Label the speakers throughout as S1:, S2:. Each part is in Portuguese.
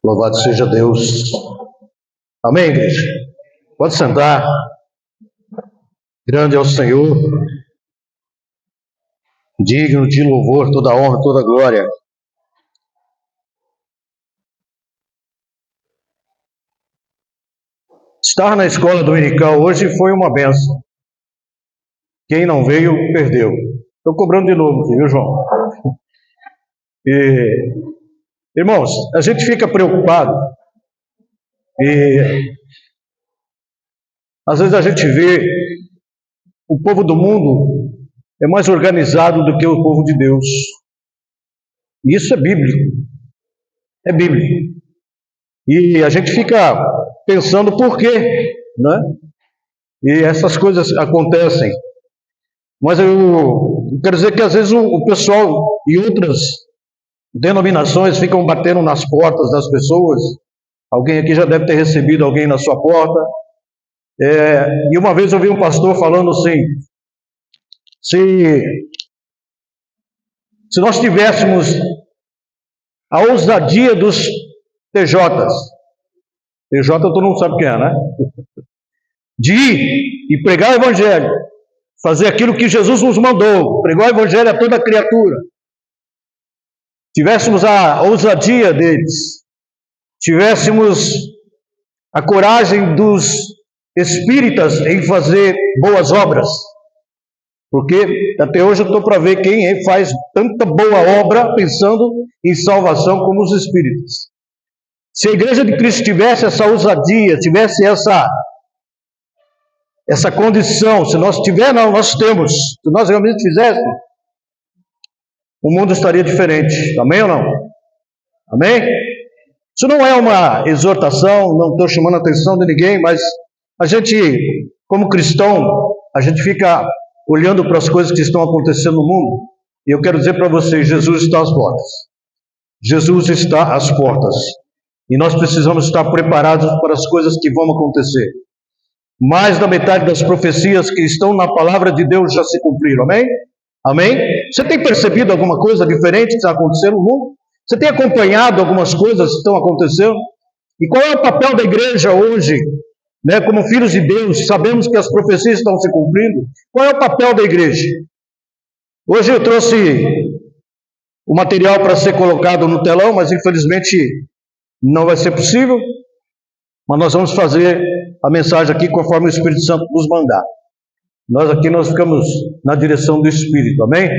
S1: Louvado seja Deus. Amém, igreja? Pode sentar. Grande é o Senhor. Digno de louvor, toda honra, toda glória. Estar na escola dominical hoje foi uma benção. Quem não veio, perdeu. Estou cobrando de novo aqui, viu, João? Irmãos, a gente fica preocupado e às vezes a gente vê o povo do mundo é mais organizado do que o povo de Deus. E isso é bíblico. É bíblico. E a gente fica pensando por quê, né? E essas coisas acontecem. Mas eu quero dizer que às vezes o pessoal e outras denominações ficam batendo nas portas das pessoas. Alguém aqui já deve ter recebido alguém na sua porta. E uma vez eu vi um pastor falando assim: se nós tivéssemos a ousadia dos TJs, TJ todo mundo sabe o que é, né? De ir e pregar o evangelho, fazer aquilo que Jesus nos mandou, pregar o evangelho a toda criatura. Tivéssemos a ousadia deles, tivéssemos a coragem dos espíritas em fazer boas obras, porque até hoje eu estou para ver quem faz tanta boa obra pensando em salvação como os espíritas. Se a Igreja de Cristo tivesse essa ousadia, tivesse essa condição, se nós tivermos, nós temos, se nós realmente fizéssemos, o mundo estaria diferente. Amém ou não? Amém? Isso não é uma exortação, não estou chamando a atenção de ninguém, mas a gente, como cristão, a gente fica olhando para as coisas que estão acontecendo no mundo, e eu quero dizer para vocês, Jesus está às portas. Jesus está às portas. E nós precisamos estar preparados para as coisas que vão acontecer. Mais da metade das profecias que estão na palavra de Deus já se cumpriram, amém? Amém? Você tem percebido alguma coisa diferente que está acontecendo no mundo? Você tem acompanhado algumas coisas que estão acontecendo? E qual é o papel da igreja hoje? Né, como filhos de Deus, sabemos que as profecias estão se cumprindo. Qual é o papel da igreja? Hoje eu trouxe o material para ser colocado no telão, mas infelizmente não vai ser possível. Mas nós vamos fazer a mensagem aqui conforme o Espírito Santo nos mandar. Nós ficamos na direção do Espírito, amém?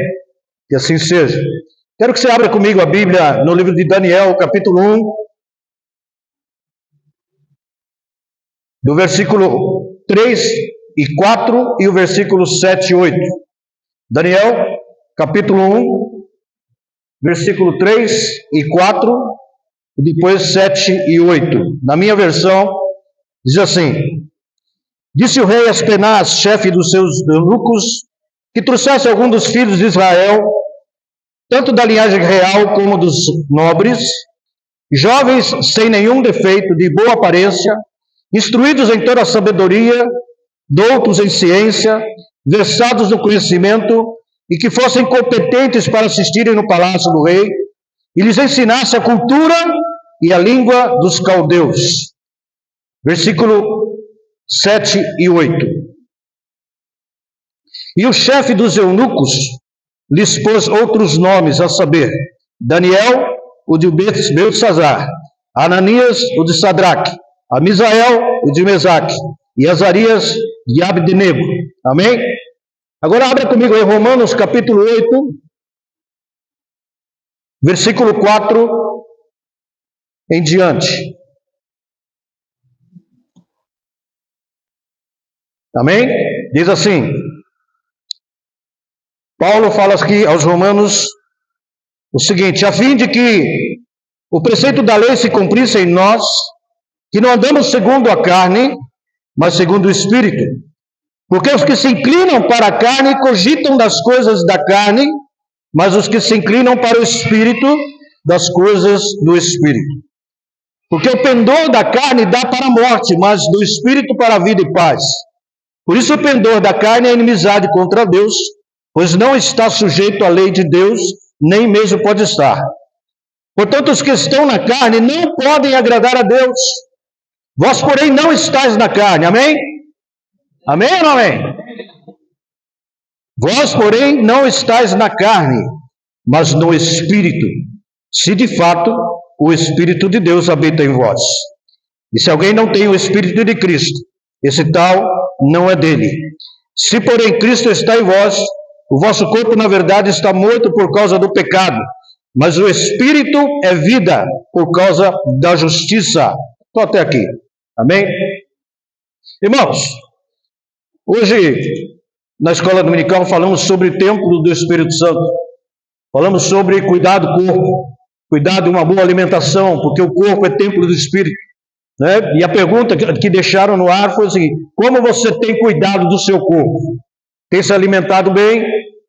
S1: Que assim seja. Quero que você abra comigo a Bíblia no livro de Daniel, capítulo 1. Do versículo 3 e 4 e o versículo 7 e 8. Daniel, capítulo 1, versículo 3 e 4, e depois 7 e 8. Na minha versão, diz assim: Disse o rei a Aspenaz, chefe dos seus eunucos, que trouxesse algum dos filhos de Israel, tanto da linhagem real como dos nobres, jovens sem nenhum defeito, de boa aparência, instruídos em toda a sabedoria, doutos em ciência, versados no conhecimento, e que fossem competentes para assistirem no palácio do rei, e lhes ensinasse a cultura e a língua dos caldeus. Versículo 7 e 8. E o chefe dos eunucos lhes pôs outros nomes, a saber, Daniel, o de Beltesazar, Ananias, o de Sadraque, a Misael, o de Mesaque, e Azarias, de Abdenego. Amém? Agora abra comigo em Romanos capítulo 8, versículo 4 em diante. Amém? Diz assim, Paulo fala aqui aos romanos o seguinte: a fim de que o preceito da lei se cumprisse em nós, que não andamos segundo a carne, mas segundo o Espírito. Porque os que se inclinam para a carne cogitam das coisas da carne, mas os que se inclinam para o Espírito, das coisas do Espírito. Porque o pendor da carne dá para a morte, mas do Espírito para a vida e paz. Por isso o pendor da carne é inimizade contra Deus, pois não está sujeito à lei de Deus, nem mesmo pode estar. Portanto, os que estão na carne não podem agradar a Deus. Vós, porém, não estáis na carne. Amém? Amém ou não amém? Vós, porém, não estáis na carne, mas no Espírito, se de fato o Espírito de Deus habita em vós. E se alguém não tem o Espírito de Cristo, esse tal não é dele. Se, porém, Cristo está em vós, o vosso corpo, na verdade, está morto por causa do pecado, mas o Espírito é vida por causa da justiça. Estou até aqui. Amém? Irmãos, hoje, na escola dominical, falamos sobre o templo do Espírito Santo. Falamos sobre cuidar do corpo, cuidar de uma boa alimentação, porque o corpo é templo do Espírito. Né? E a pergunta que deixaram no ar foi o seguinte: como você tem cuidado do seu corpo? Tem se alimentado bem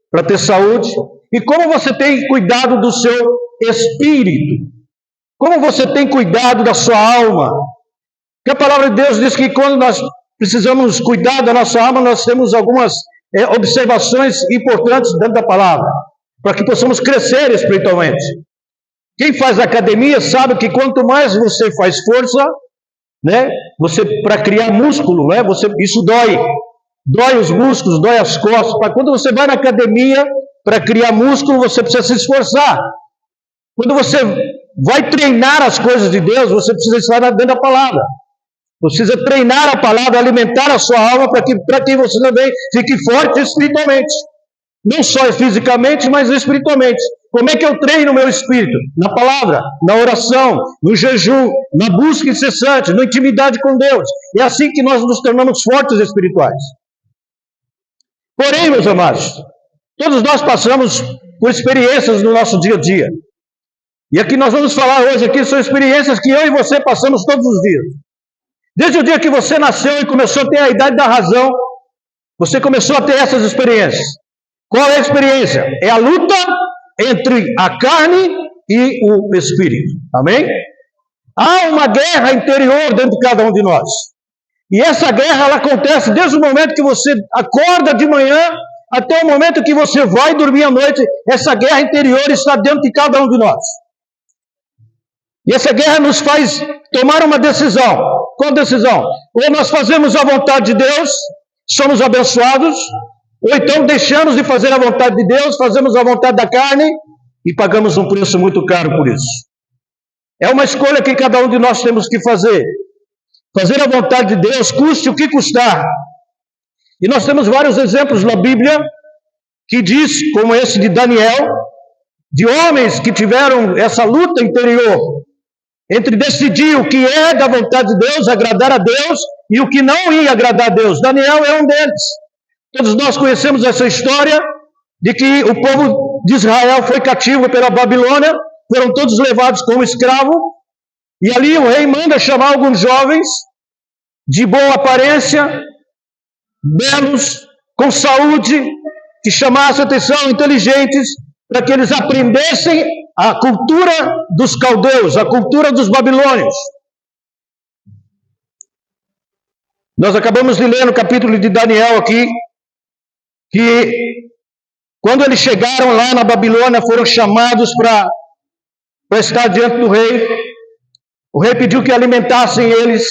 S1: para ter saúde? E como você tem cuidado do seu espírito? Como você tem cuidado da sua alma? Porque a palavra de Deus diz que quando nós precisamos cuidar da nossa alma, nós temos algumas observações importantes dentro da palavra, para que possamos crescer espiritualmente. Quem faz academia sabe que quanto mais você faz força, né, para criar músculo, né, isso dói os músculos, dói as costas. Quando você vai na academia para criar músculo, você precisa se esforçar. Quando você vai treinar as coisas de Deus, você precisa estar dentro da palavra. Você precisa treinar a palavra, alimentar a sua alma para que você também fique forte espiritualmente. Não só fisicamente, mas espiritualmente. Como é que eu treino o meu espírito? Na palavra, na oração, no jejum, na busca incessante, na intimidade com Deus. É assim que nós nos tornamos fortes espirituais. Porém, meus amados, todos nós passamos por experiências no nosso dia a dia. E aqui nós vamos falar hoje aqui são experiências que eu e você passamos todos os dias. Desde o dia que você nasceu e começou a ter a idade da razão, você começou a ter essas experiências. Qual é a experiência? É a luta entre a carne e o espírito. Amém? Há uma guerra interior dentro de cada um de nós. E essa guerra ela acontece desde o momento que você acorda de manhã até o momento que você vai dormir à noite. Essa guerra interior está dentro de cada um de nós. E essa guerra nos faz tomar uma decisão. Qual decisão? Ou nós fazemos a vontade de Deus, somos abençoados, ou então deixamos de fazer a vontade de Deus, fazemos a vontade da carne e pagamos um preço muito caro por isso. É uma escolha que cada um de nós temos que fazer. Fazer a vontade de Deus, custe o que custar. E nós temos vários exemplos na Bíblia que diz, como esse de Daniel, de homens que tiveram essa luta interior entre decidir o que é da vontade de Deus, agradar a Deus, e o que não ia agradar a Deus. Daniel é um deles. Todos nós conhecemos essa história de que o povo de Israel foi cativo pela Babilônia, foram todos levados como escravo, e ali o rei manda chamar alguns jovens de boa aparência, belos, com saúde, que chamassem atenção, inteligentes, para que eles aprendessem a cultura dos caldeus, a cultura dos babilônios. Nós acabamos de ler no capítulo de Daniel aqui, que quando eles chegaram lá na Babilônia, foram chamados para estar diante do rei. O rei pediu que alimentassem eles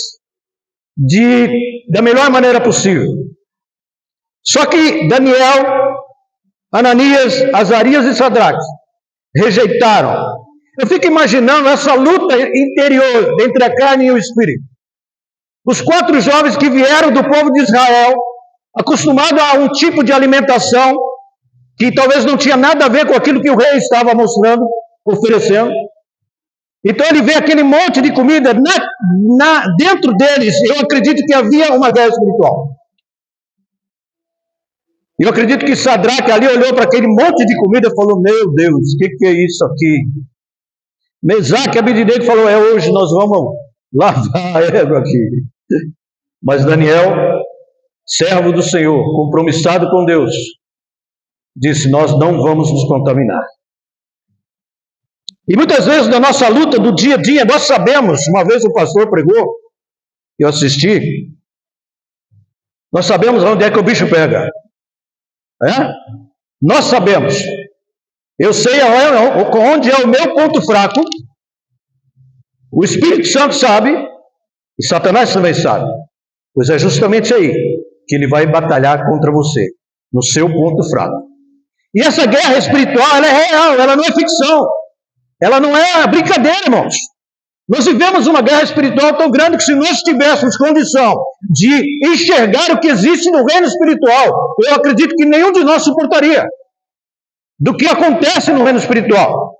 S1: da melhor maneira possível. Só que Daniel, Ananias, Azarias e Sadraque rejeitaram. Eu fico imaginando essa luta interior entre a carne e o espírito. Os 4 jovens que vieram do povo de Israel, acostumados a um tipo de alimentação que talvez não tinha nada a ver com aquilo que o rei estava mostrando, oferecendo. Então ele vê aquele monte de comida, dentro deles, eu acredito que havia uma guerra espiritual. Eu acredito que Sadraque ali olhou para aquele monte de comida e falou: meu Deus, o que é isso aqui? Mesaque e Abednego falou: hoje nós vamos lavar a égua aqui. Mas Daniel, servo do Senhor, compromissado com Deus, disse: nós não vamos nos contaminar. E muitas vezes na nossa luta do dia a dia, nós sabemos, uma vez o pastor pregou, eu assisti, nós sabemos onde é que o bicho pega. Nós sabemos. Eu sei onde é o meu ponto fraco O Espírito Santo sabe, e Satanás também sabe. Pois é justamente aí que ele vai batalhar contra você, no seu ponto fraco. E essa guerra espiritual, ela é real, ela não é ficção. Ela não é brincadeira, irmãos. Nós vivemos uma guerra espiritual tão grande que se nós tivéssemos condição de enxergar o que existe no reino espiritual, eu acredito que nenhum de nós suportaria do que acontece no reino espiritual.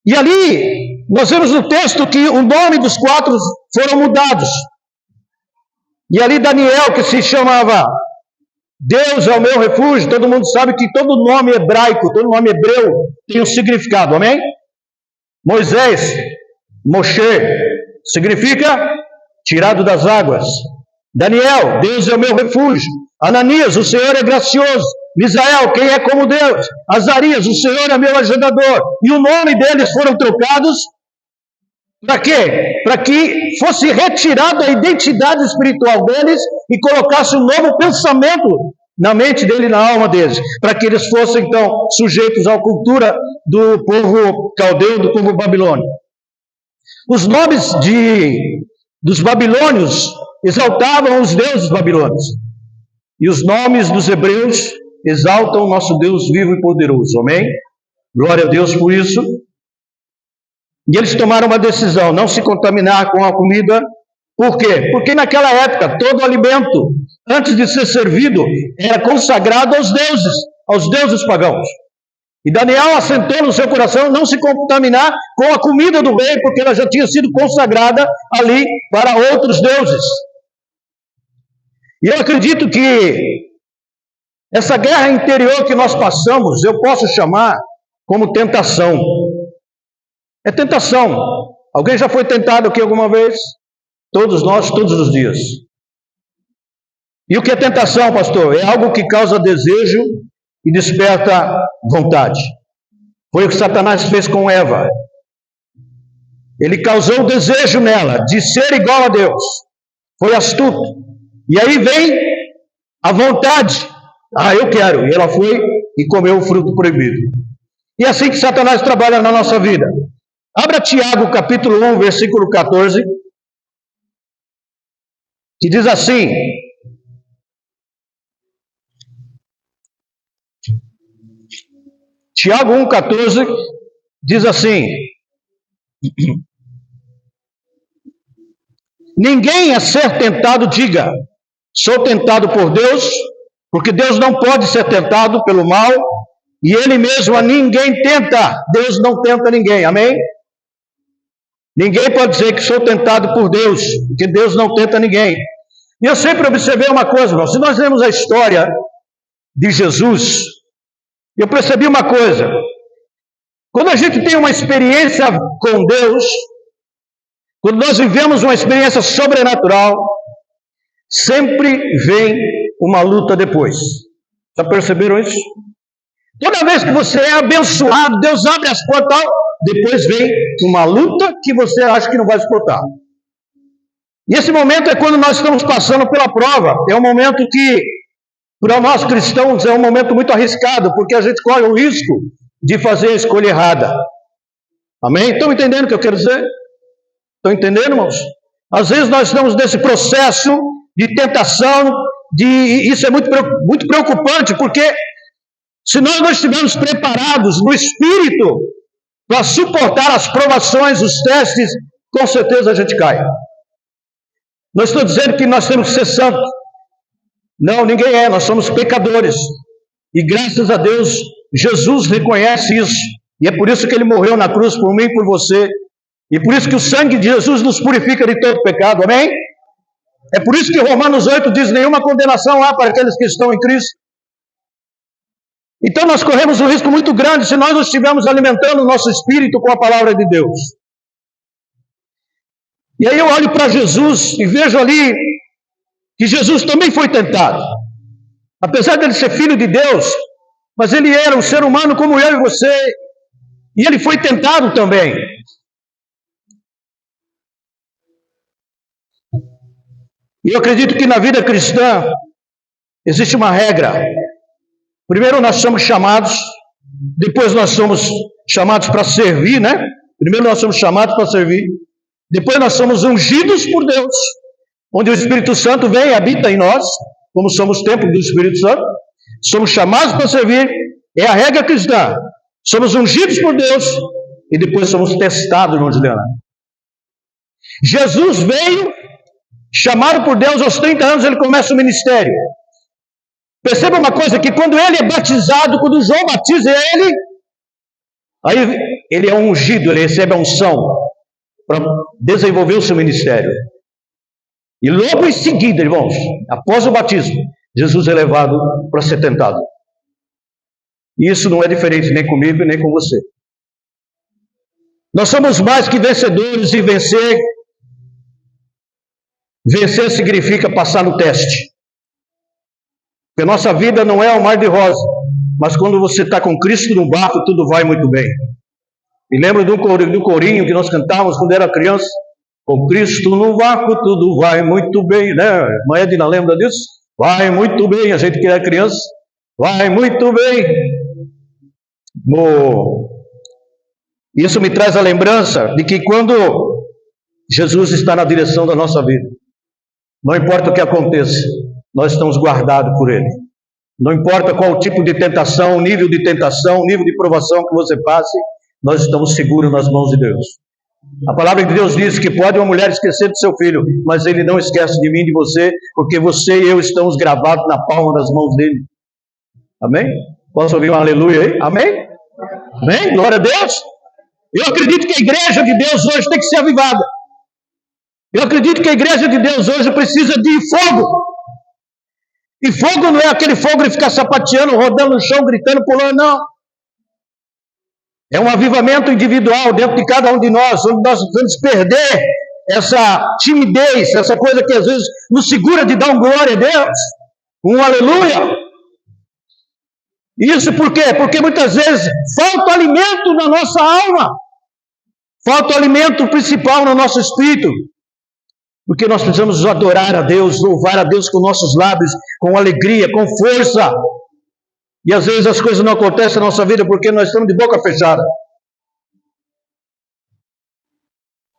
S1: E ali, nós vemos no texto que o nome dos 4 foram mudados. E ali Daniel, que se chamava Deus é o meu refúgio, todo mundo sabe que todo nome hebraico, todo nome hebreu tem um significado, amém? Moisés, Moshe, significa tirado das águas. Daniel, Deus é o meu refúgio. Ananias, o Senhor é gracioso. Misael, quem é como Deus? Azarias, o Senhor é meu ajudador. E o nome deles foram trocados para quê? Para que fosse retirada a identidade espiritual deles e colocasse um novo pensamento na mente dele e na alma deles, para que eles fossem então sujeitos à cultura do povo caldeu, do povo babilônico. Os nomes dos babilônios exaltavam os deuses babilônios, e os nomes dos hebreus exaltam o nosso Deus vivo e poderoso, amém? Glória a Deus por isso. E eles tomaram uma decisão, não se contaminar com a comida. Por quê? Porque naquela época, todo alimento, antes de ser servido, era consagrado aos deuses pagãos. E Daniel assentou no seu coração não se contaminar com a comida do rei, porque ela já tinha sido consagrada ali para outros deuses. E eu acredito que essa guerra interior que nós passamos, eu posso chamar como tentação. É tentação. Alguém já foi tentado aqui alguma vez? Todos nós, todos os dias. E o que é tentação, pastor? É algo que causa desejo e desperta vontade. Foi o que Satanás fez com Eva. Ele causou desejo nela de ser igual a Deus. Foi astuto. E aí vem a vontade. Eu quero. E ela foi e comeu o fruto proibido. E é assim que Satanás trabalha na nossa vida. Abra Tiago, capítulo 1, versículo 14, que diz assim: Tiago 1, 14, diz assim: ninguém a ser tentado diga, sou tentado por Deus, porque Deus não pode ser tentado pelo mal, e Ele mesmo a ninguém tenta. Deus não tenta ninguém, amém? Ninguém pode dizer que sou tentado por Deus, porque Deus não tenta ninguém. E eu sempre observei uma coisa, irmão. Se nós lemos a história de Jesus, eu percebi uma coisa. Quando a gente tem uma experiência com Deus, quando nós vivemos uma experiência sobrenatural, sempre vem uma luta depois. Já perceberam isso? Toda vez que você é abençoado, Deus abre as portas, depois vem uma luta que você acha que não vai suportar. E esse momento é quando nós estamos passando pela prova. É um momento que, para nós cristãos, é um momento muito arriscado, porque a gente corre o risco de fazer a escolha errada. Amém? Estão entendendo o que eu quero dizer? Estão entendendo, irmãos? Às vezes nós estamos nesse processo de tentação, isso é muito preocupante, porque se nós não estivermos preparados no espírito para suportar as provações, os testes, com certeza a gente cai. Não estou dizendo que nós temos que ser santos. Não, ninguém é, nós somos pecadores. E graças a Deus, Jesus reconhece isso. E é por isso que Ele morreu na cruz por mim e por você. E por isso que o sangue de Jesus nos purifica de todo pecado, amém? É por isso que Romanos 8 diz, nenhuma condenação há para aqueles que estão em Cristo. Então nós corremos um risco muito grande se nós não estivermos alimentando o nosso espírito com a palavra de Deus. E aí eu olho para Jesus e vejo ali que Jesus também foi tentado. Apesar de ele ser filho de Deus, mas ele era um ser humano como eu e você, e ele foi tentado também. E eu acredito que na vida cristã existe uma regra. Primeiro nós somos chamados, depois nós somos chamados para servir, né? Primeiro nós somos chamados para servir. Depois nós somos ungidos por Deus, onde o Espírito Santo vem e habita em nós, como somos templo do Espírito Santo. Somos chamados para servir, é a regra cristã. Somos ungidos por Deus e depois somos testados, irmão Juliana. Jesus veio, chamado por Deus, aos 30 anos ele começa o ministério. Perceba uma coisa, que quando ele é batizado, quando João batiza ele, aí ele é ungido, ele recebe a unção para desenvolver o seu ministério. E logo em seguida, irmãos, após o batismo, Jesus é levado para ser tentado. E isso não é diferente nem comigo nem com você. Nós somos mais que vencedores, e vencer significa passar no teste. Porque nossa vida não é um mar de rosa, mas quando você está com Cristo no barco, tudo vai muito bem. Me lembro do corinho que nós cantávamos quando era criança. Com Cristo no barco, tudo vai muito bem, né? Irmã Edna lembra disso? Vai muito bem, a gente que era criança, vai muito bem. Isso me traz a lembrança de que quando Jesus está na direção da nossa vida, não importa o que aconteça, nós estamos guardados por Ele. Não importa qual tipo de tentação, nível de tentação, nível de provação que você passe, nós estamos seguros nas mãos de Deus. A palavra de Deus diz que pode uma mulher esquecer de seu filho, mas Ele não esquece de mim e de você, porque você e eu estamos gravados na palma das mãos dEle. Amém? Posso ouvir um aleluia aí? Amém? Amém? Glória a Deus. Eu acredito que a igreja de Deus hoje tem que ser avivada. Eu acredito que a igreja de Deus hoje precisa de fogo. E fogo não é aquele fogo de ficar sapateando, rodando no chão, gritando, pulando, não. É um avivamento individual dentro de cada um de nós, onde nós vamos perder essa timidez, essa coisa que às vezes nos segura de dar um glória a Deus, um aleluia. Isso por quê? Porque muitas vezes falta alimento na nossa alma, falta o alimento principal no nosso espírito, porque nós precisamos adorar a Deus, louvar a Deus com nossos lábios, com alegria, com força. E às vezes as coisas não acontecem na nossa vida porque nós estamos de boca fechada.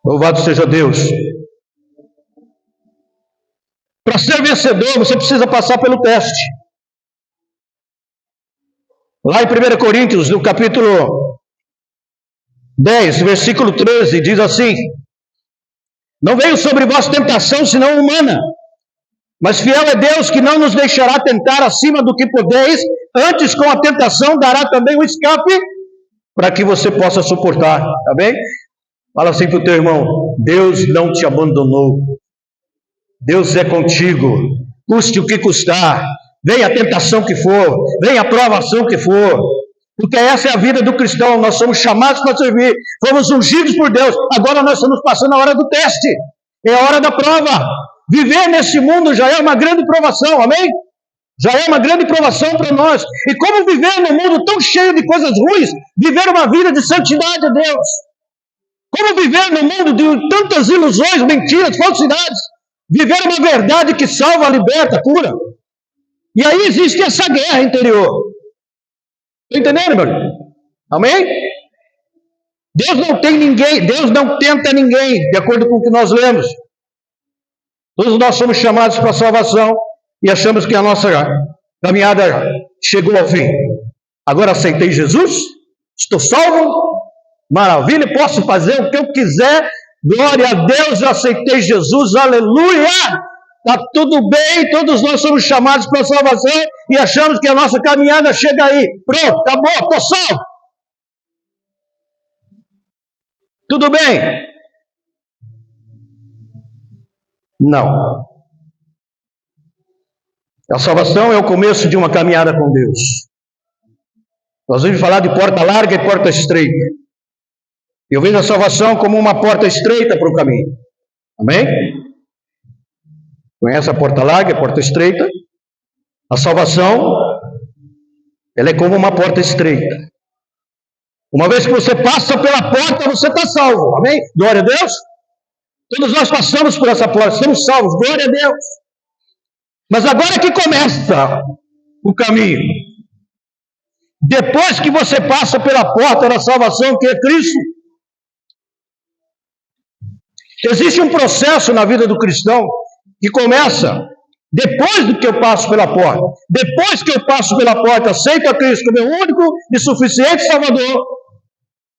S1: Louvado seja Deus. Para ser vencedor, você precisa passar pelo teste. Lá em 1 Coríntios, no capítulo 10, versículo 13, diz assim: não veio sobre vós tentação, senão humana, mas fiel é Deus, que não nos deixará tentar acima do que podeis, antes com a tentação dará também um escape, para que você possa suportar, tá bem? Fala assim para o teu irmão: Deus não te abandonou, Deus é contigo, custe o que custar, venha a tentação que for, venha a provação que for, porque essa é a vida do cristão. Nós somos chamados para servir, fomos ungidos por Deus, agora nós estamos passando a hora do teste, é a hora da prova. Viver nesse mundo já é uma grande provação, amém? Já é uma grande provação para nós. E como viver num mundo tão cheio de coisas ruins, viver uma vida de santidade a Deus? Como viver num mundo de tantas ilusões, mentiras, falsidades? Viver uma verdade que salva, liberta, cura. E aí existe essa guerra interior. Está entendendo, meu irmão? Amém? Deus não tem ninguém, Deus não tenta ninguém, de acordo com o que nós lemos. Todos nós somos chamados para a salvação e achamos que a nossa caminhada chegou ao fim. Agora aceitei Jesus, estou salvo, maravilha, posso fazer o que eu quiser, glória a Deus, eu aceitei Jesus, aleluia, está tudo bem, todos nós somos chamados para a salvação e achamos que a nossa caminhada chega aí, pronto, acabou, estou salvo. Tudo bem? Não. A salvação é o começo de uma caminhada com Deus. Nós vamos falar de porta larga e porta estreita. Eu vejo a salvação como uma porta estreita para o caminho. Amém? Conhece a porta larga e a porta estreita? A salvação, ela é como uma porta estreita. Uma vez que você passa pela porta, você está salvo. Amém? Glória a Deus. Todos nós passamos por essa porta, somos salvos, glória a Deus. Mas agora que começa o caminho. Depois que você passa pela porta da salvação, que é Cristo, Existe um processo na vida do cristão que começa depois do que eu passo pela porta. Depois que eu passo pela porta, aceito a Cristo como meu único e suficiente Salvador,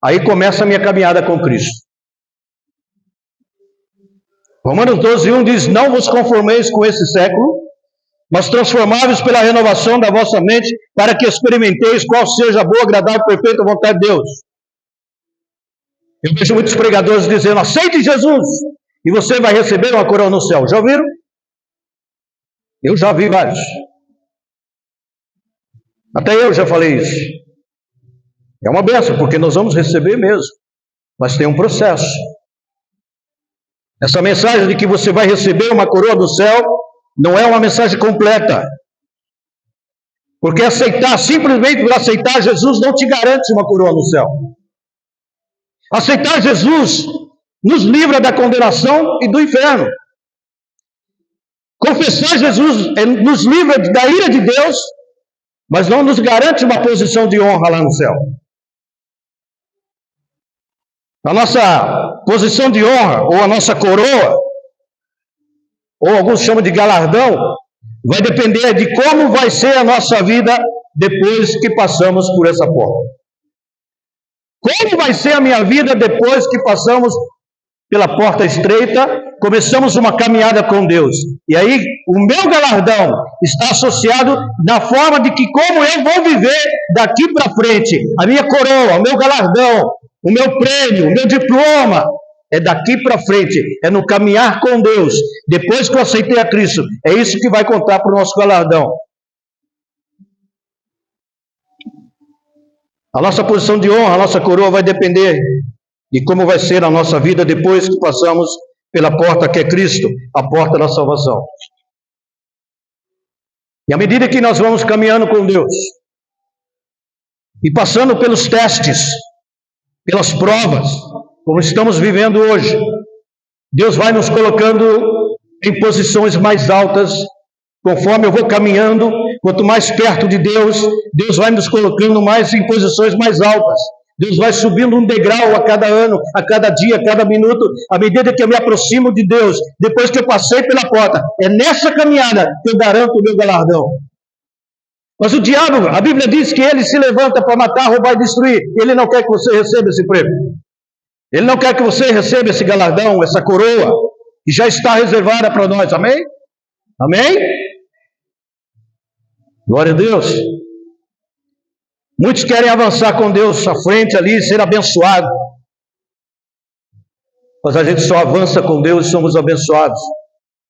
S1: aí começa a minha caminhada com Cristo. Romanos 12:1 diz: não vos conformeis com esse século, mas transformai-vos pela renovação da vossa mente, para que experimenteis qual seja a boa, agradável e perfeita vontade de Deus. Eu vejo muitos pregadores dizendo: aceite Jesus e você vai receber uma coroa no céu. Já ouviram? Eu já vi vários. Até eu já falei isso. É uma bênção, porque nós vamos receber mesmo, mas tem um processo. Essa mensagem de que você vai receber uma coroa do céu não é uma mensagem completa. Porque aceitar, simplesmente por aceitar Jesus, não te garante uma coroa no céu. Aceitar Jesus nos livra da condenação e do inferno. Confessar Jesus nos livra da ira de Deus, mas não nos garante uma posição de honra lá no céu. A nossa posição de honra, ou a nossa coroa, ou alguns chamam de galardão, vai depender de como vai ser a nossa vida depois que passamos por essa porta. Como vai ser a minha vida depois que passamos pela porta estreita, começamos uma caminhada com Deus. E aí, o meu galardão está associado na forma de que como eu vou viver daqui para frente. A minha coroa, o meu galardão, o meu prêmio, o meu diploma, é daqui para frente, é no caminhar com Deus. Depois que eu aceitei a Cristo, é isso que vai contar para o nosso galardão. A nossa posição de honra, a nossa coroa vai depender de como vai ser a nossa vida depois que passamos pela porta que é Cristo, a porta da salvação. E à medida que nós vamos caminhando com Deus, e passando pelos testes, pelas provas, como estamos vivendo hoje, Deus vai nos colocando em posições mais altas, conforme eu vou caminhando. Quanto mais perto de Deus, Deus vai nos colocando mais em posições mais altas. Deus vai subindo um degrau a cada ano, a cada dia, a cada minuto, à medida que eu me aproximo de Deus, depois que eu passei pela porta. É nessa caminhada que eu garanto o meu galardão. Mas o diabo, a Bíblia diz que ele se levanta para matar, roubar e destruir. Ele não quer que você receba esse prêmio. Ele não quer que você receba esse galardão, essa coroa, que já está reservada para nós. Amém? Amém? Glória a Deus. Muitos querem avançar com Deus à frente ali, ser abençoado. Mas a gente só avança com Deus e somos abençoados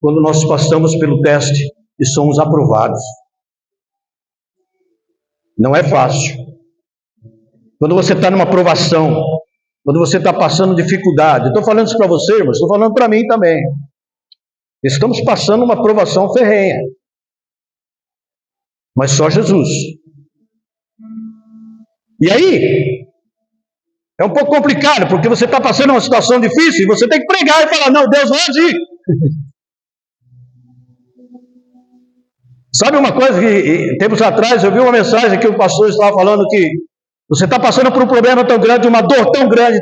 S1: quando nós passamos pelo teste e somos aprovados. Não é fácil. Quando você está numa provação, quando você está passando dificuldade, estou falando isso para você, mas estou falando para mim também. Estamos passando uma provação ferrenha. Mas só Jesus. E aí, é um pouco complicado, porque você está passando uma situação difícil e você tem que pregar e falar: não, Deus vai agir. Sabe uma coisa que, tempos atrás, eu vi uma mensagem que o pastor estava falando que você está passando por um problema tão grande, uma dor tão grande,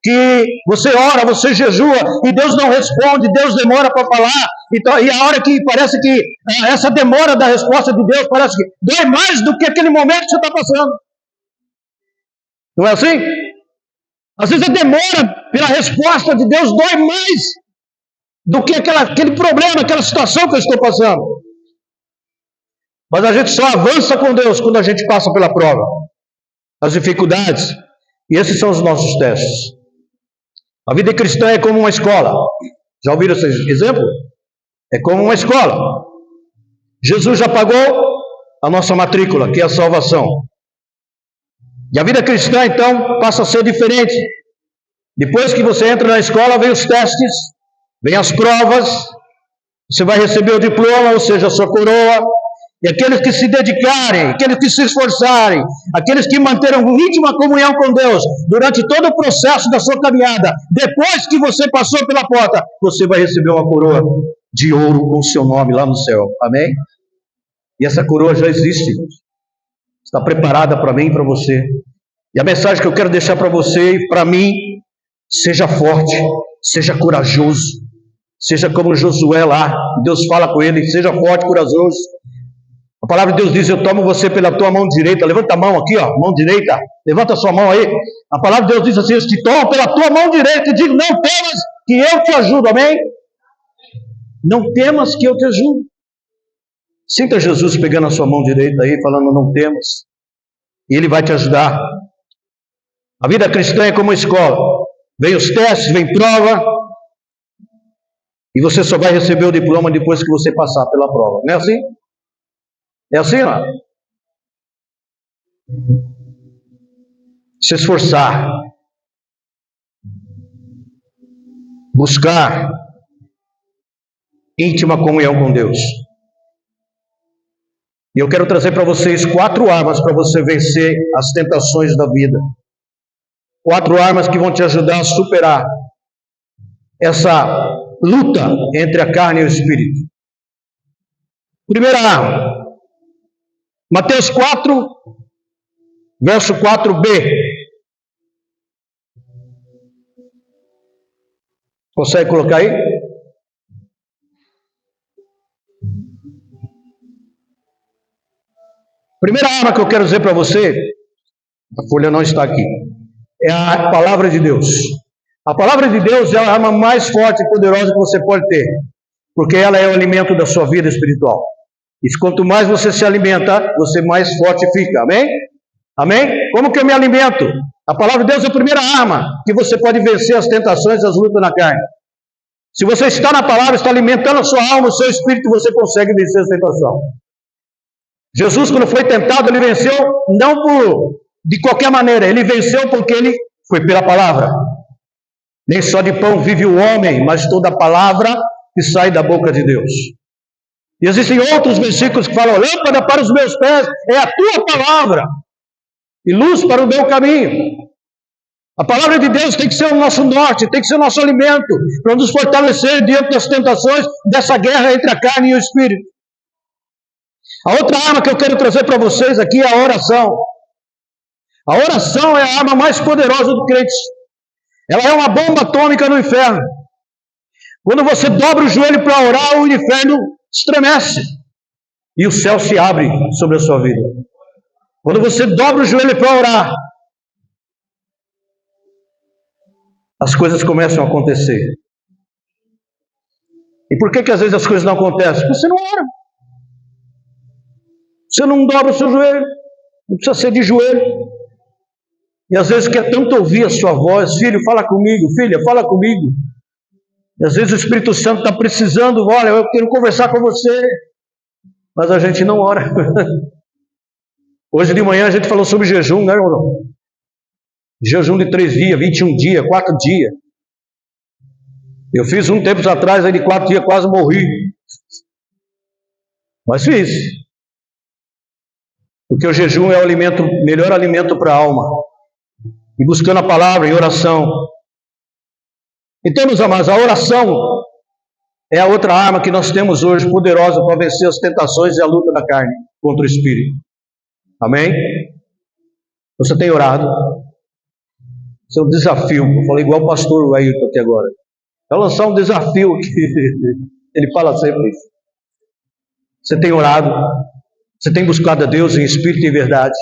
S1: que você ora, você jejua e Deus não responde, Deus demora para falar. Então, e a hora que parece que essa demora da resposta de Deus parece que dói mais do que aquele momento que você está passando. Não é assim? Às vezes a demora pela resposta de Deus dói mais do que aquele problema, aquela situação que eu estou passando. Mas a gente só avança com Deus quando a gente passa pela prova, as dificuldades, e esses são os nossos testes. A vida cristã é como uma escola. Já ouviram esse exemplo? É como uma escola. Jesus já pagou a nossa matrícula, que é a salvação. E a vida cristã, então, passa a ser diferente. Depois que você entra na escola, vem os testes, vem as provas, você vai receber o diploma, ou seja, a sua coroa. E aqueles que se dedicarem, aqueles que se esforçarem, aqueles que manterão íntima comunhão com Deus durante todo o processo da sua caminhada, depois que você passou pela porta, você vai receber uma coroa de ouro com o seu nome lá no céu. Amém? E essa coroa já existe. Está preparada para mim e para você. E a mensagem que eu quero deixar para você e para mim Seja forte, seja corajoso, seja como Josué lá. Deus fala com ele, seja forte, corajoso. A palavra de Deus diz, eu tomo você pela tua mão direita. Levanta a mão aqui, ó, mão direita. Levanta a sua mão aí. A palavra de Deus diz assim, eu te tomo pela tua mão direita e digo, não temas que eu te ajudo, amém? Não temas que eu te ajudo. Sinta Jesus pegando a sua mão direita aí, falando, não temas. E Ele vai te ajudar. A vida cristã é como uma escola. Vem os testes, vem prova. E você só vai receber o diploma depois que você passar pela prova. Não é assim? É assim, ó. Se esforçar. Buscar íntima comunhão com Deus. E eu quero trazer para vocês 4 armas para você vencer as tentações da vida. 4 armas que vão te ajudar a superar essa luta entre a carne e o espírito. Primeira arma. Mateus 4, verso 4b. Consegue colocar aí? Primeira arma que eu quero dizer para você, a folha não está aqui, é a palavra de Deus. A palavra de Deus é a arma mais forte e poderosa que você pode ter, porque ela é o alimento da sua vida espiritual. E quanto mais você se alimenta, você mais forte fica, amém? Amém? Como que eu me alimento? A palavra de Deus é a primeira arma que você pode vencer as tentações e as lutas na carne. Se você está na palavra, está alimentando a sua alma, o seu espírito, você consegue vencer a tentação. Jesus, quando foi tentado, ele venceu não de qualquer maneira, ele venceu porque ele foi pela palavra. Nem só de pão vive o homem, mas toda a palavra que sai da boca de Deus. E existem outros versículos que falam, lâmpada para os meus pés é a tua palavra, e luz para o meu caminho. A palavra de Deus tem que ser o nosso norte, tem que ser o nosso alimento, para nos fortalecer diante das tentações dessa guerra entre a carne e o espírito. A outra arma que eu quero trazer para vocês aqui é a oração. A oração é a arma mais poderosa do crente. Ela é uma bomba atômica no inferno. Quando você dobra o joelho para orar, o inferno estremece. E o céu se abre sobre a sua vida. Quando você dobra o joelho para orar, as coisas começam a acontecer. E por que às vezes as coisas não acontecem? Porque você não ora. Você não dobra o seu joelho. Não precisa ser de joelho. E às vezes quer tanto ouvir a sua voz. Filho, fala comigo. Filha, fala comigo. E às vezes o Espírito Santo está precisando. Olha, eu quero conversar com você. Mas a gente não ora. Hoje de manhã a gente falou sobre jejum, né, irmão? Jejum de 3 dias, 21 dias, 4 dias. Eu fiz um tempo atrás, aí de 4 dias quase morri. Mas fiz. Porque o jejum é o melhor alimento para a alma. E buscando a palavra em oração. Então, meus amados, a oração é a outra arma que nós temos hoje, poderosa para vencer as tentações e a luta da carne contra o espírito. Amém? Você tem orado? Isso é um desafio. Eu falei igual o pastor Ailton aqui agora. Vai lançar um desafio que ele fala sempre isso. Você tem orado? Você tem buscado a Deus em espírito e verdade?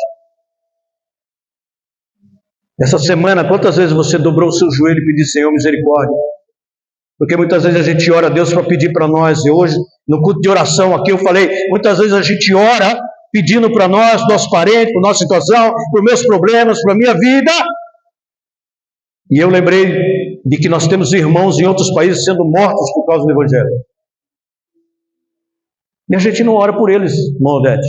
S1: Essa semana, quantas vezes você dobrou o seu joelho e pediu, Senhor, misericórdia? Porque muitas vezes a gente ora a Deus para pedir para nós. E hoje, no culto de oração aqui, eu falei, muitas vezes a gente ora pedindo para nós, nossos parentes, para nossa situação, para os meus problemas, para a minha vida. E eu lembrei de que nós temos irmãos em outros países sendo mortos por causa do Evangelho. E a gente não ora por eles, irmão Odete.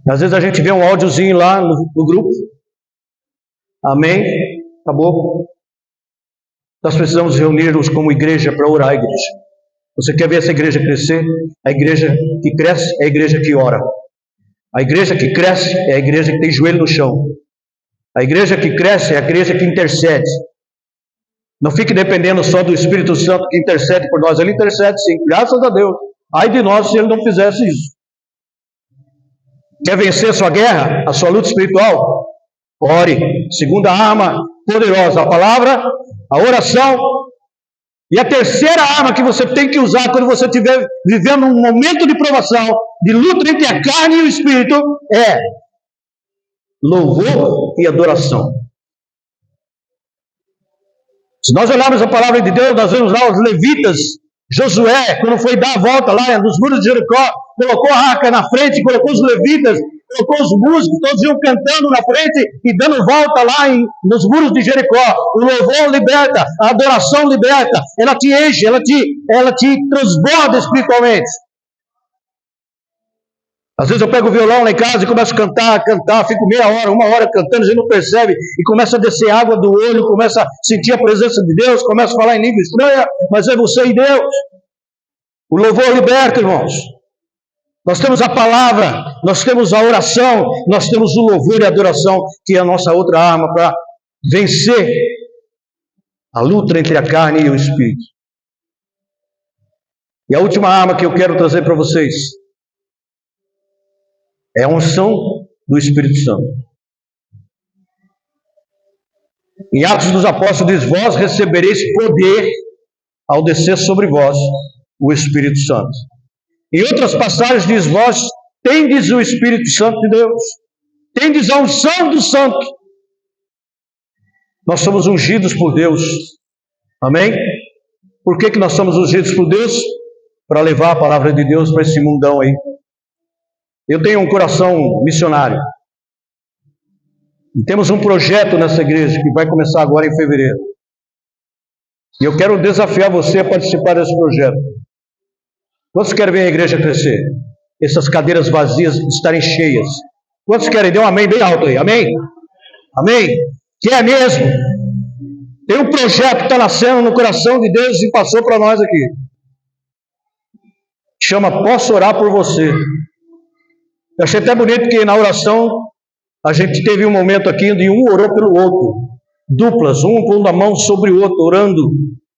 S1: Às vezes a gente vê um áudiozinho lá no grupo. Amém? Acabou. Nós precisamos reunir-nos como igreja para orar a igreja. Você quer ver essa igreja crescer? A igreja que cresce é a igreja que ora. A igreja que cresce é a igreja que tem joelho no chão. A igreja que cresce é a igreja que intercede. Não fique dependendo só do Espírito Santo que intercede por nós. Ele intercede sim, graças a Deus. Ai de nós se ele não fizesse isso. Quer vencer a sua guerra, a sua luta espiritual? Ore. Segunda arma poderosa: a palavra, a oração. E a terceira arma que você tem que usar quando você estiver vivendo um momento de provação, de luta entre a carne e o espírito, é louvor e adoração. Se nós olharmos a palavra de Deus, nós vemos lá os levitas, Josué, quando foi dar a volta lá nos muros de Jericó, colocou a arca na frente, colocou os levitas, colocou os músicos, todos iam cantando na frente e dando volta lá nos muros de Jericó. O louvor liberta, a adoração liberta, ela te enche, ela te transborda espiritualmente. Às vezes eu pego o violão lá em casa e começo a cantar, fico meia hora, 1 hora cantando, a gente não percebe, e começa a descer água do olho, começa a sentir a presença de Deus, começa a falar em língua estranha, mas é você e Deus. O louvor liberta, irmãos. Nós temos a palavra, nós temos a oração, nós temos o louvor e a adoração, que é a nossa outra arma para vencer a luta entre a carne e o espírito. E a última arma que eu quero trazer para vocês é a unção do Espírito Santo. Em Atos dos Apóstolos diz: vós recebereis poder ao descer sobre vós o Espírito Santo. Em outras passagens diz: vós tendes o Espírito Santo de Deus, tendes a unção do Santo. Nós somos ungidos por Deus. Amém? Por que nós somos ungidos por Deus? Para levar a palavra de Deus para esse mundão aí. Eu tenho um coração missionário. E temos um projeto nessa igreja que vai começar agora em fevereiro. E eu quero desafiar você a participar desse projeto. Quantos querem ver a igreja crescer? Essas cadeiras vazias estarem cheias. Quantos querem? Dê um amém bem alto aí. Amém? Amém? Quer mesmo? Tem um projeto que está nascendo no coração de Deus e passou para nós aqui. Chama Posso Orar por Você. Eu achei até bonito que na oração a gente teve um momento aqui onde um orou pelo outro. Duplas, um pondo a mão sobre o outro, orando,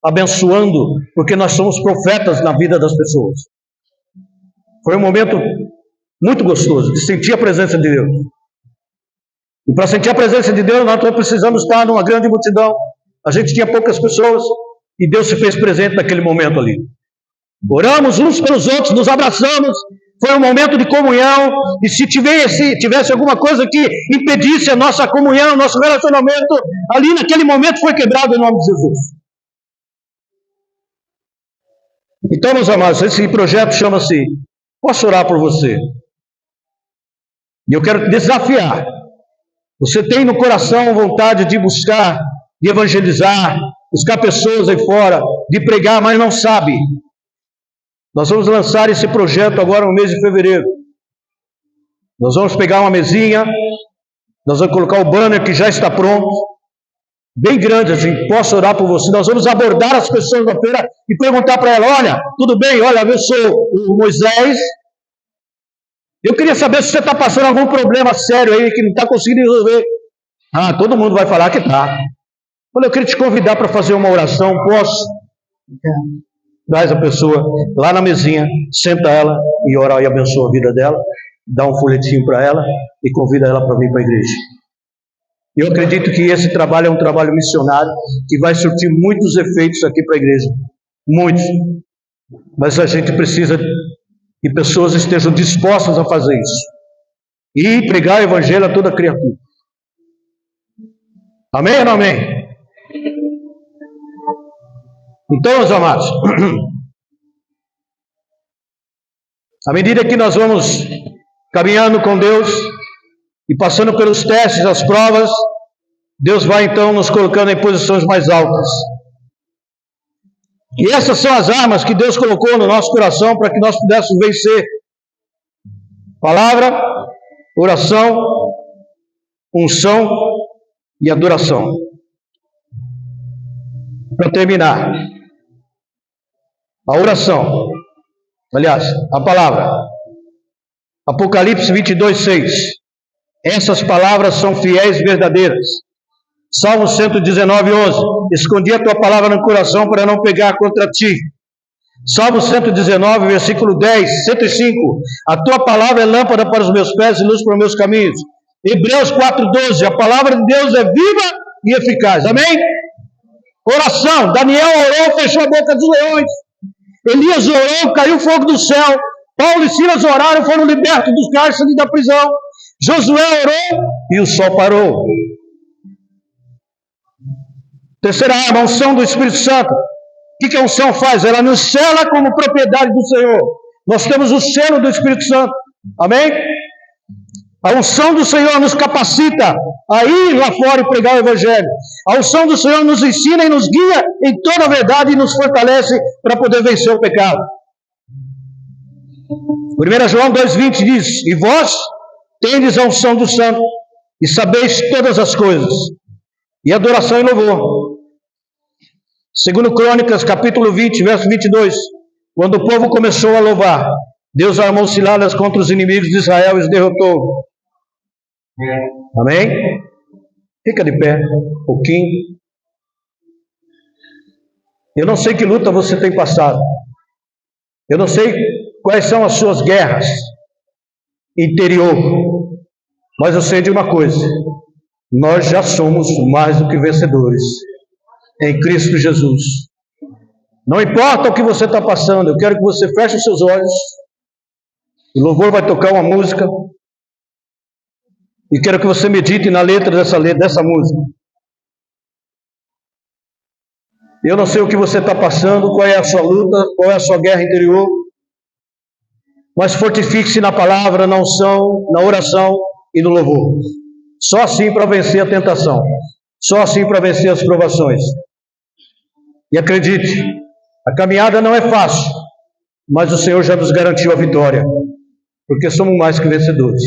S1: abençoando, porque nós somos profetas na vida das pessoas. Foi um momento muito gostoso de sentir a presença de Deus. E para sentir a presença de Deus, nós precisamos estar numa grande multidão. A gente tinha poucas pessoas e Deus se fez presente naquele momento ali. Oramos uns pelos outros, nos abraçamos. Foi um momento de comunhão. E se tivesse alguma coisa que impedisse a nossa comunhão, nosso relacionamento, ali naquele momento foi quebrado em nome de Jesus. Então, meus amados, esse projeto chama-se Posso Orar por Você. E eu quero te desafiar. Você tem no coração vontade de buscar, de evangelizar, buscar pessoas aí fora, de pregar, mas não sabe. Nós vamos lançar esse projeto agora no mês de fevereiro. Nós vamos pegar uma mesinha, nós vamos colocar o banner que já está pronto, bem grande assim: Posso Orar por Você. Nós vamos abordar as pessoas da feira e perguntar para ela: olha, tudo bem, olha, eu sou o Moisés, eu queria saber se você está passando algum problema sério aí que não está conseguindo resolver. Ah, todo mundo vai falar que está. Olha, eu queria te convidar para fazer uma oração, posso? Traz a pessoa lá na mesinha, senta ela e ora e abençoa a vida dela, dá um folhetinho para ela e convida ela para vir para a igreja. Eu acredito que esse trabalho é um trabalho missionário que vai surtir muitos efeitos aqui para a igreja. Muitos. Mas a gente precisa que pessoas estejam dispostas a fazer isso. E pregar o evangelho a toda criatura. Amém ou não amém? Então, meus amados, à medida que nós vamos caminhando com Deus e passando pelos testes, as provas, Deus vai então nos colocando em posições mais altas. E essas são as armas que Deus colocou no nosso coração para que nós pudéssemos vencer. Palavra, oração, unção e adoração. Para terminar, a oração, aliás, a palavra, Apocalipse 22:6. Essas palavras são fiéis e verdadeiras. Salmo 119:11. Escondi a tua palavra no coração para não pegar contra ti. Salmo 119, versículo 10, 105. A tua palavra é lâmpada para os meus pés e luz para os meus caminhos. Hebreus 4:12. A palavra de Deus é viva e eficaz. Amém? Oração. Daniel orou, fechou a boca dos leões. Elias orou, caiu fogo do céu. Paulo e Silas oraram, foram libertos dos cárceres da prisão. Josué orou e o sol parou. Terceira arma, a unção do Espírito Santo. O que a unção faz? Ela nos sela como propriedade do Senhor. Nós temos o selo do Espírito Santo. Amém? A unção do Senhor nos capacita a ir lá fora e pregar o Evangelho. A unção do Senhor nos ensina e nos guia em toda a verdade e nos fortalece para poder vencer o pecado. 1 João 2,20 diz: e vós tendes a unção do Santo e sabeis todas as coisas, e adoração e louvor. 2 Crônicas, capítulo 20, verso 22. Quando o povo começou a louvar, Deus armou ciladas contra os inimigos de Israel e os derrotou. Amém? Fica de pé um pouquinho. Eu não sei que luta você tem passado. Eu não sei quais são as suas guerras interior. Mas eu sei de uma coisa: nós já somos mais do que vencedores em Cristo Jesus. Não importa o que você está passando, eu quero que você feche os seus olhos. O louvor vai tocar uma música. E quero que você medite na letra dessa música. Eu não sei o que você está passando, qual é a sua luta, qual é a sua guerra interior. Mas fortifique-se na palavra, na unção, na oração e no louvor. Só assim para vencer a tentação. Só assim para vencer as provações. E acredite, a caminhada não é fácil, mas o Senhor já nos garantiu a vitória, porque somos mais que vencedores.